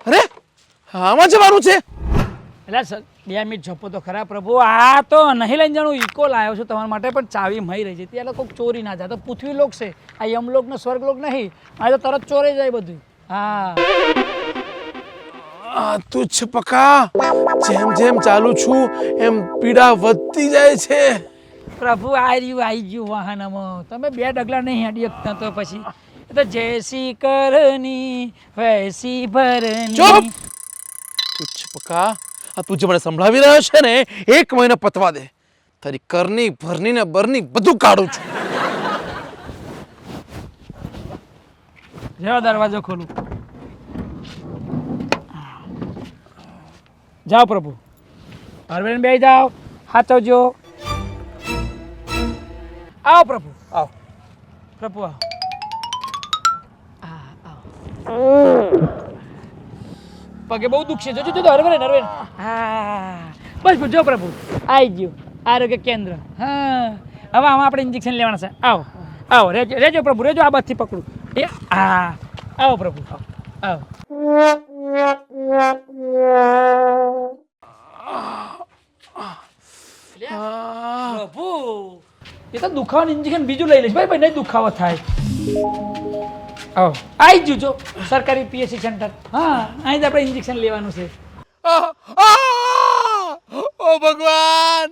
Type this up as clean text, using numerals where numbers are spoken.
અરે આમાં જવાનું છે? એટલે સર 2 મિનિટ જપો તો ખરા પ્રભુ. આ તો નહીં લઈને જાણું ઇકો લાવ્યો છું તમારા માટે, પણ ચાવી મળી રહી છે. ત્યાં લોકો ચોરી ના જાય. તો પૃથ્વી લોક છે, આ યમલોક ને સ્વર્ગલોક નહીં. આ તો તરત ચોરી જાય બધું. હા તુચ્છ પકા, જેમ જેમ ચાલુ છું એમ પીડા વધતી જાય છે. પ્રભુ આવી ગયું વાહનમાં. તમે 2 ડગલા નહીં હાડી શકતા તો પછી એ તો જૈસી કરની વૈસી ભરની. ચૂપ! તુચ્છ પકા, આ તું જે મને સંભળાવી રહ્યો છે ને, 1 મહિનો પતવા દે. તારી કરની ભરની ને બરની બધું કાઢું છું. જાઓ દરવાજો ખોલું. જાઓ પ્રભુ. હરવેન બે જાઓ, હાચવજો. આવો પ્રભુ, આવ. પ્રભુ આવો. આવો. પગે બહુ દુખ છે. જોજો જોજો હરવેન હરવેન. હા બસ જો પ્રભુ આવી ગયું આરોગ્ય કેન્દ્ર. હા હવે આમાં આપણે ઇન્જેક્શન લેવાના છે. આવો આવો રેજો રેજો પ્રભુ રેજો. આ બાજુથી પકડું. એ હા આવો પ્રભુ આવો. પ્રભુ એ તો દુખાવાનું ઇન્જેક્શન બીજું લઈ લઈશ ભાઈ. ભાઈ નહીં દુખાવો થાય. આવો આવી જ જો સરકારી પીએસસી સેન્ટર. હા અહીં જ આપણે ઇન્જેક્શન લેવાનું છે. ઓ ભગવાન!